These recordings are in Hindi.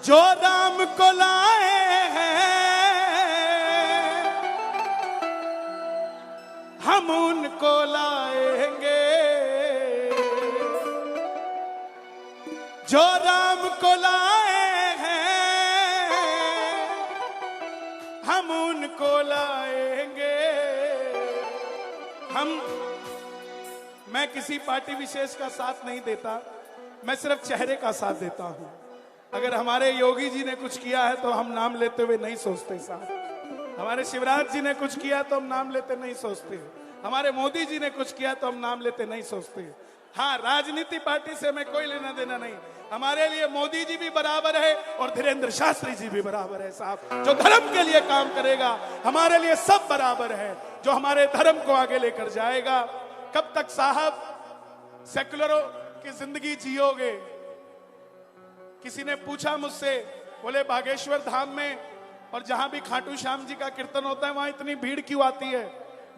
जो राम को लाए हैं हम उनको लाएंगे, जो राम को लाए हैं हम उनको लाएंगे। मैं किसी पार्टी विशेष का साथ नहीं देता, मैं सिर्फ चेहरे का साथ देता हूं। अगर हमारे योगी जी ने कुछ किया है तो हम नाम लेते हुए नहीं सोचते साहब। हमारे शिवराज जी ने कुछ किया तो हम नाम लेते नहीं सोचते। हमारे मोदी जी ने कुछ किया तो हम नाम लेते नहीं सोचते। हाँ, राजनीति पार्टी से हमें कोई लेना देना नहीं। हमारे लिए मोदी जी भी बराबर है और धीरेन्द्र शास्त्री जी भी बराबर है साहब। जो धर्म के लिए काम करेगा हमारे लिए सब बराबर है, जो हमारे धर्म को आगे लेकर जाएगा। कब तक साहब सेकुलरों की जिंदगी जियोगे? किसी ने पूछा मुझसे, बोले बागेश्वर धाम में और जहां भी खाटू श्याम जी का कीर्तन होता है वहां इतनी भीड़ क्यों आती है?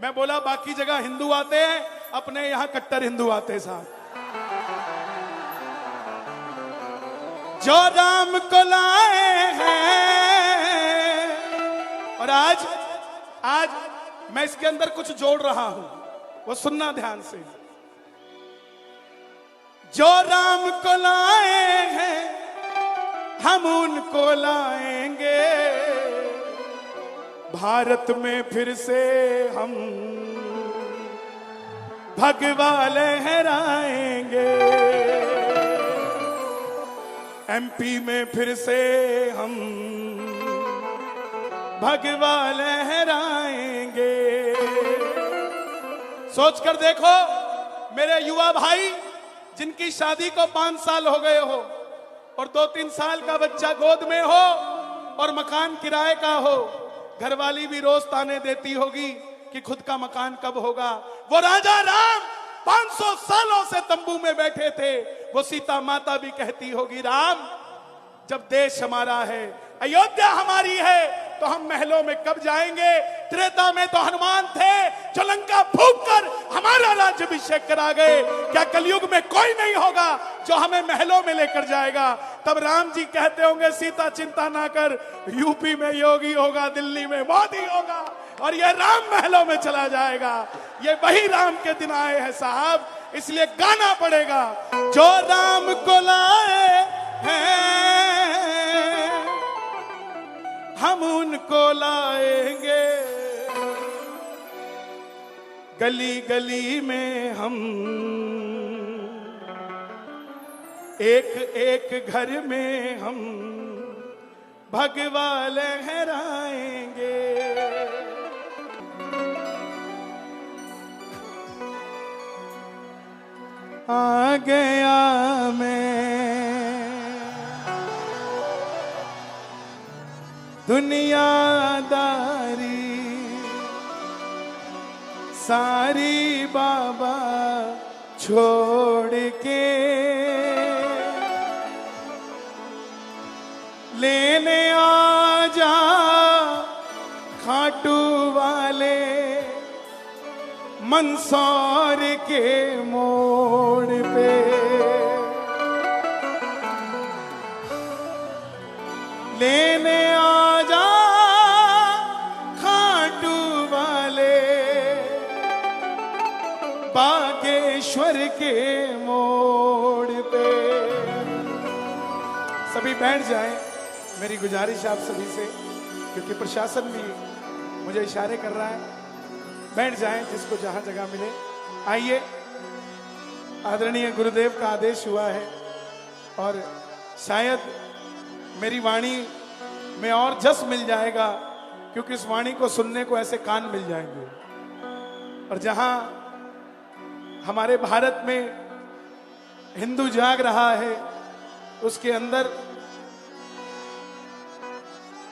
मैं बोला बाकी जगह हिंदू आते हैं, अपने यहां कट्टर हिंदू आते हैं साहब। जो राम को लाए हैं, और आज मैं इसके अंदर कुछ जोड़ रहा हूं, वो सुनना ध्यान से। जो राम को लाए हैं हम उनको लाएंगे, भारत में फिर से हम भगवा लहराएंगे, एमपी में फिर से हम भगवा लहराएंगे। सोचकर देखो मेरे युवा भाई जिनकी शादी को 5 साल हो गए हो और 2-3 साल का बच्चा गोद में हो और मकान किराए का हो, घरवाली भी रोज ताने देती होगी कि खुद का मकान कब होगा। वो राजा राम 500 सालों से तंबू में बैठे थे, वो सीता माता भी कहती होगी राम जब देश हमारा है, अयोध्या हमारी है, तो हम महलों में कब जाएंगे? त्रेता में तो हनुमान थे जो लंका फूंक कर हमारा राज्याभिषेक करा गए। क्या कलयुग में कोई नहीं होगा जो हमें महलों में लेकर जाएगा? तब राम जी कहते होंगे सीता चिंता ना कर, यूपी में योगी होगा, दिल्ली में मोदी होगा और यह राम महलों में चला जाएगा। ये वही राम के दिन आए हैं साहब, इसलिए गाना पड़ेगा। जो राम को लाए हैं हम उनको लाएंगे, गली गली में हम एक एक घर में हम भगवा लहराएंगे। आ गया मैं दुनियादारी सारी बाबा छोड़ के, लेने आ जा खाटू वाले मंदसौर के मोड़ पे। लेने आ जा खाटू वाले बागेश्वर के मोड़ पे। सभी बैठ जाएं, मेरी गुजारिश आप सभी से, क्योंकि प्रशासन भी मुझे इशारे कर रहा है। बैठ जाएं जिसको जहां जगह मिले। आइए, आदरणीय गुरुदेव का आदेश हुआ है और शायद मेरी वाणी में और जस मिल जाएगा, क्योंकि इस वाणी को सुनने को ऐसे कान मिल जाएंगे। और जहां हमारे भारत में हिंदू जाग रहा है, उसके अंदर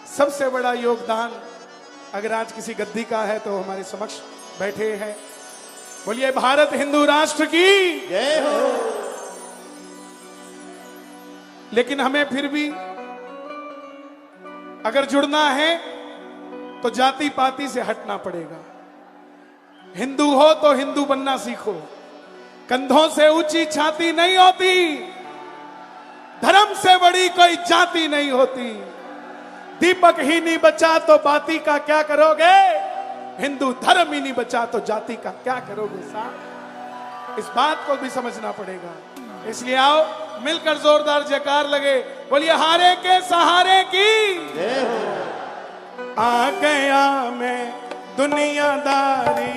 सबसे बड़ा योगदान अगर आज किसी गद्दी का है तो हमारे समक्ष बैठे हैं। बोलिए भारत हिंदू राष्ट्र की जय हो। लेकिन हमें फिर भी अगर जुड़ना है तो जाति पाति से हटना पड़ेगा। हिंदू हो तो हिंदू बनना सीखो। कंधों से ऊंची छाती नहीं होती, धर्म से बड़ी कोई जाति नहीं होती। दीपक ही नहीं बचा तो बाती का क्या करोगे? हिंदू धर्म ही नहीं बचा तो जाति का क्या करोगे साहब? इस बात को भी समझना पड़ेगा। इसलिए आओ मिलकर जोरदार जयकार लगे, बोलिए हारे के सहारे की। आ गया मैं दुनियादारी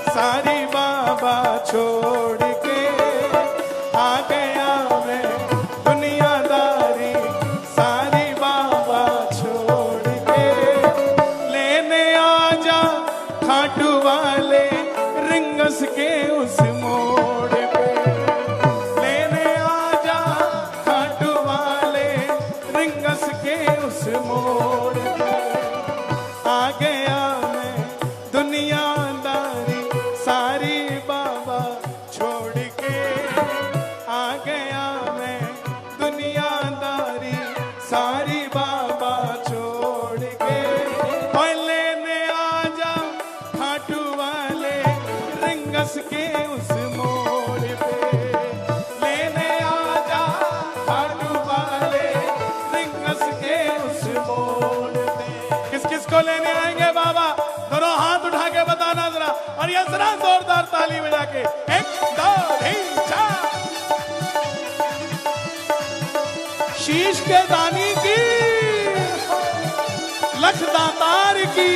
सारी बाबा छोड़ के, आ गया मैं दुनियादारी सारी बाबा छोड़ के, लेने आजा खाटू वाले रिंगस के उस मोड़ पे, लेने आजा खाटू वाले रिंगस के उस मोड़ पे, आ गया मैं दुनियादारी सारी बाबा छोड़ के, आ गया मैं दुनियादारी सारी बाबा छोड़ के, और लेने आजा खाटू वाले रिंगस के उस मोड़ पे, लेने आजा खाटू वाले रिंगस के उस मोड़ पे। किस किस को लेने आएंगे बाबा? दोनों हाथ उठा के बताना जरा, और ये जरा जोरदार ताली बजा के। 1 2 3 4। शीश के दानी की, लख दातार की,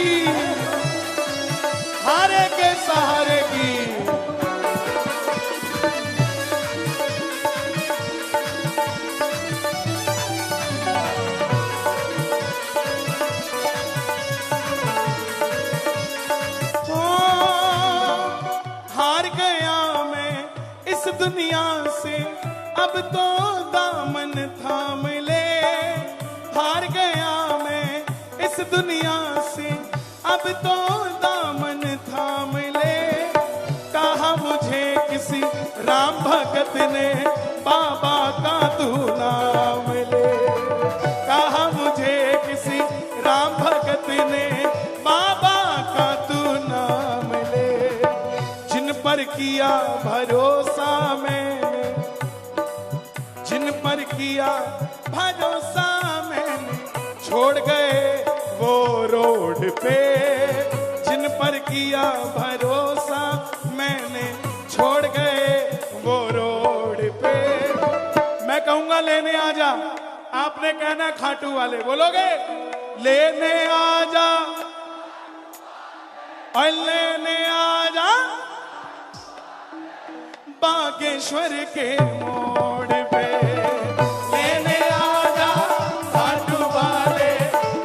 हारे के सहारे की। हार गया मैं इस दुनिया से, अब तो दामन थाम ले। हार गया मैं इस दुनिया से, अब तो दामन थाम ले। कहा मुझे किसी राम भगत ने बाबा का तू नाम ले, कहा मुझे किसी राम भगत ने बाबा का तू नाम ले। जिन पर किया भरोसा मैंने, जिन पर किया भरोसा मैंने, छोड़ गए वो रोड पे। जिन पर किया भरोसा मैंने, छोड़ गए वो रोड पे। मैं कहूंगा लेने आजा, आपने कहना खाटू वाले, बोलोगे? लेने आजा और लेने आजा बागेश्वर के मोड़ पे, लेने आजा खाटू वाले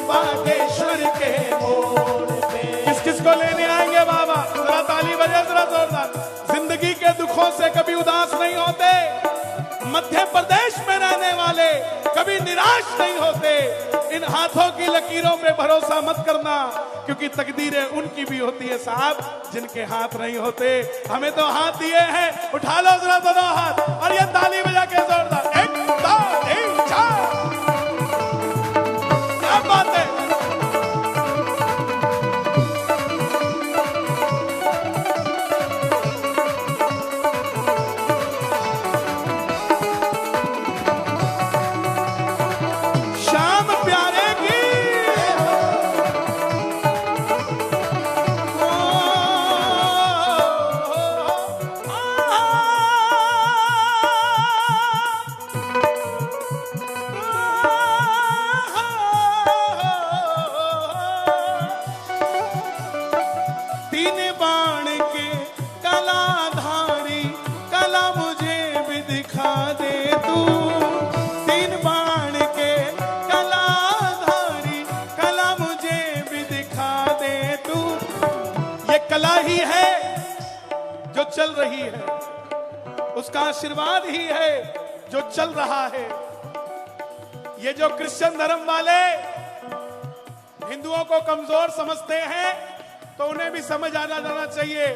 बागेश्वर के मोड़ पे। किस किस को लेने आएंगे बाबा? जरा ताली बजे जरा जोरदार। जिंदगी के दुखों से कभी उदास नहीं होते, मध्य प्रदेश में रहने वाले कभी निराश नहीं होते। इन हाथों की लकीरों पे भरोसा मत करना, क्योंकि तकदीरें उनकी भी होती है साहब जिनके हाथ नहीं होते। हमें तो हाथ दिए हैं, उठा लो जरा दोनों हाथ और ये ताली बजा के जोरदार। 1 2 3 4। क्या बात है? शाम प्यारे की, तीन बाण के कलाधारी कला मुझे भी दिखा दे तू। तीन बाण के कलाधारी कला मुझे भी दिखा दे तू। ये कला ही है जो चल रही है, उसका आशीर्वाद ही है जो चल रहा है। ये जो क्रिश्चियन धर्म वाले हिंदुओं को कमजोर समझते हैं, तो उन्हें भी समझ आना जाना चाहिए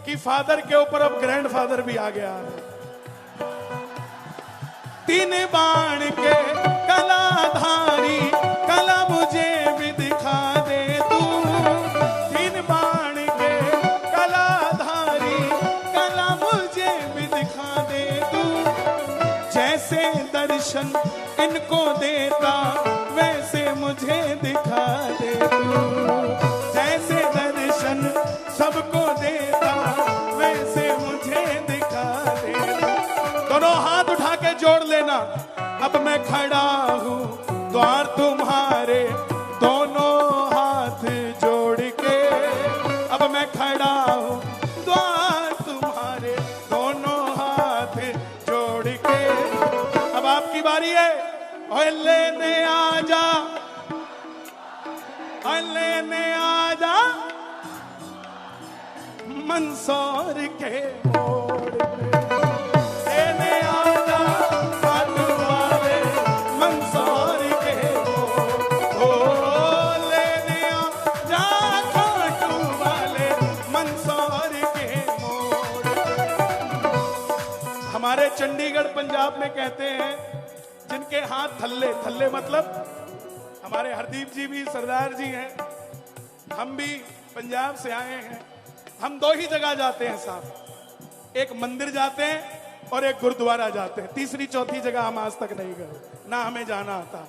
कि फादर के ऊपर अब ग्रैंडफादर भी आ गया है। तीन बाण के कलाधारी कला मुझे भी दिखा दे तू। तीन बाण के कलाधारी कला मुझे भी दिखा दे तू। जैसे दर्शन मुझे दिखा दे तू, जैसे दर्शन सबको देता वैसे मुझे दिखा दे तू। दोनों हाथ उठा के जोड़ लेना। अब मैं खड़ा हूँ द्वार तुम्हारे, दोनों हाथ जोड़ के। अब मैं खड़ा हूँ द्वार तुम्हारे, दोनों हाथ जोड़ के। अब आपकी बारी है। ओए लेने आजा, ओए लेने आजा मंदसौर के मोड़ पे, लेने आजा खाटू वाले मंदसौर के मोड़। ओ लेने आजा खाटू वाले मंदसौर के मोड़ पे। हमारे चंडीगढ़ पंजाब में कहते हैं जिनके हाथ थल्ले, थल्ले मतलब हमारे हरदीप जी भी सरदार जी हैं, हम भी पंजाब से आए हैं। हम दो ही जगह जाते हैं साहब, एक मंदिर जाते हैं और एक गुरुद्वारा जाते हैं। तीसरी चौथी जगह हम आज तक नहीं गए, ना हमें जाना आता,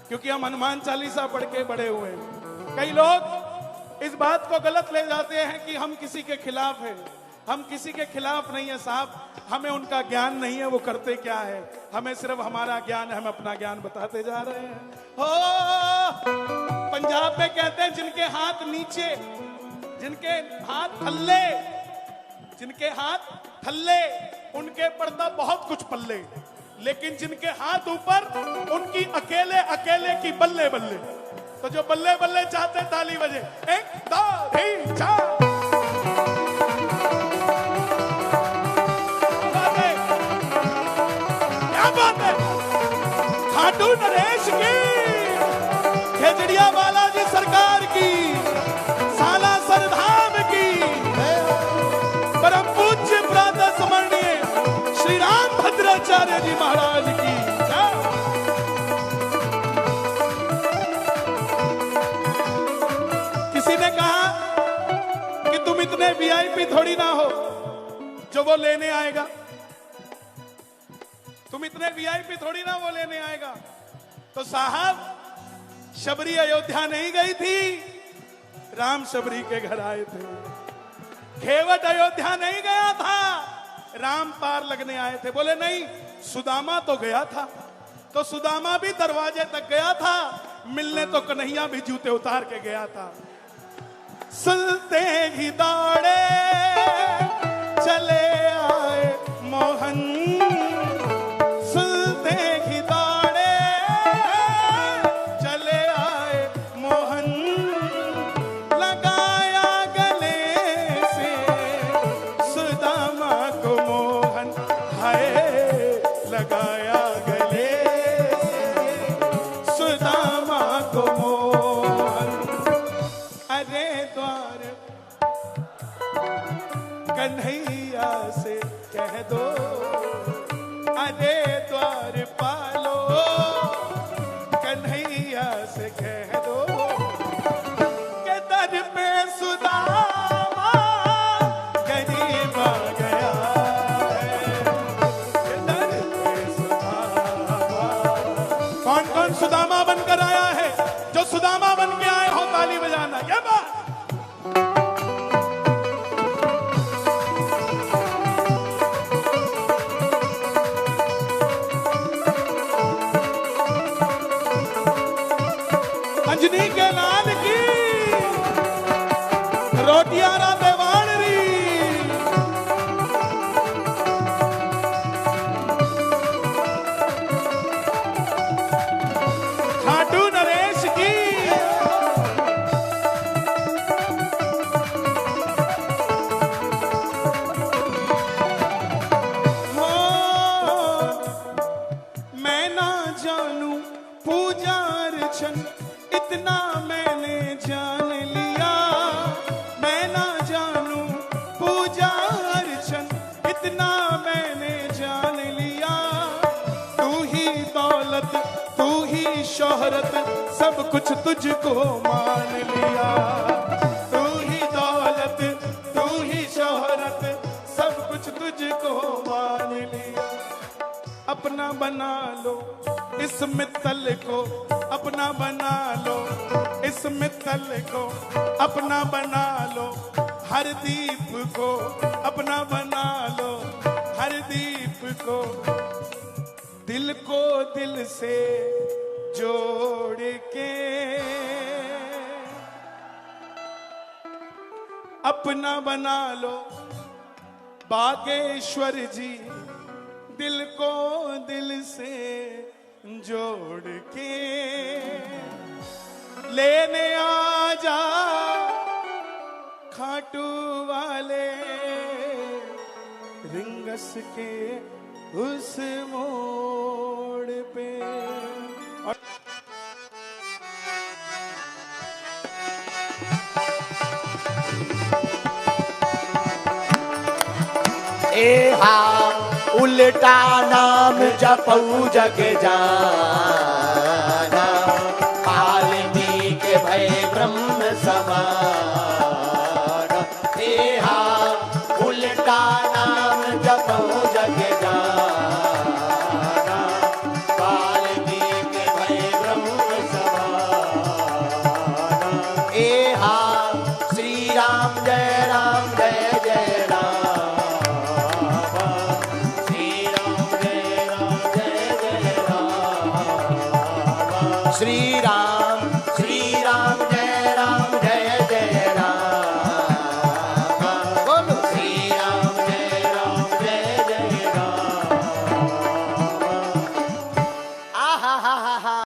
क्योंकि हम हनुमान चालीसा पढ़ के बड़े हुए हैं। कई लोग इस बात को गलत ले जाते हैं कि हम किसी के खिलाफ हैं। हम किसी के खिलाफ नहीं है साहब, हमें उनका ज्ञान नहीं है वो करते क्या है, हमें सिर्फ हमारा ज्ञान है, हम अपना ज्ञान बताते जा रहे हैं। हो पंजाब में कहते हैं जिनके हाथ नीचे, जिनके हाथ थल्ले, जिनके हाथ थल्ले उनके पड़ता बहुत कुछ पल्ले, लेकिन जिनके हाथ ऊपर उनकी अकेले अकेले की बल्ले बल्ले। तो जो बल्ले बल्ले चाहते हैं ताली बजे, 1 2 3 4। खाटू नरेश की, खेजड़िया बालाजी सरकार की, सालासर धाम की, परम पूज्य प्रातः स्मरणीय श्री राम भद्राचार्य जी महाराज की। किसी ने कहा कि तुम इतने वीआईपी थोड़ी ना हो जो वो लेने आएगा, तुम इतने वीआईपी थोड़ी ना वो लेने आएगा। तो साहब शबरी अयोध्या नहीं गई थी, राम शबरी के घर आए थे। खेवट अयोध्या नहीं गया था, राम पार लगने आए थे। बोले नहीं, सुदामा तो गया था, तो सुदामा भी दरवाजे तक गया था, मिलने तो कन्हैया भी जूते उतार के गया था। सुनते ही दौड़े चले आए मोहन, कन्हैया से कह दो अरे द्वार पालो, कन्हैया से कह दो के दर पे सुदामा गरीब आ गया है, के दर पे सुदामा। कौन कौन सुदामा बनकर आया है? जो सुदामा बन के आए हो ताली बजाना। ये बात अंजनी के लाल की, रोटियारा देवान री, खाटू नरेश की, मैं ना जानू पूजा अर्चन इतना मैंने जान लिया, मैं ना जानू पूजा अर्चन इतना मैंने जान लिया। तू ही दौलत तू ही शोहरत सब कुछ तुझको मान लिया, तू ही दौलत तू ही शोहरत सब कुछ तुझको मान लिया। अपना बना लो इस मित्तल को अपना बना लो, इस मित्तल को अपना बना लो, हर दीप को अपना बना लो, हर दीप को दिल को दिल से जोड़ के अपना बना लो। बागेश्वर जी दिल को दिल से जोड़ के लेने आ जा खाटू वाले रिंगस के उस मोड़ पे। ए हा उल्टा नाम जपऊ जग जान,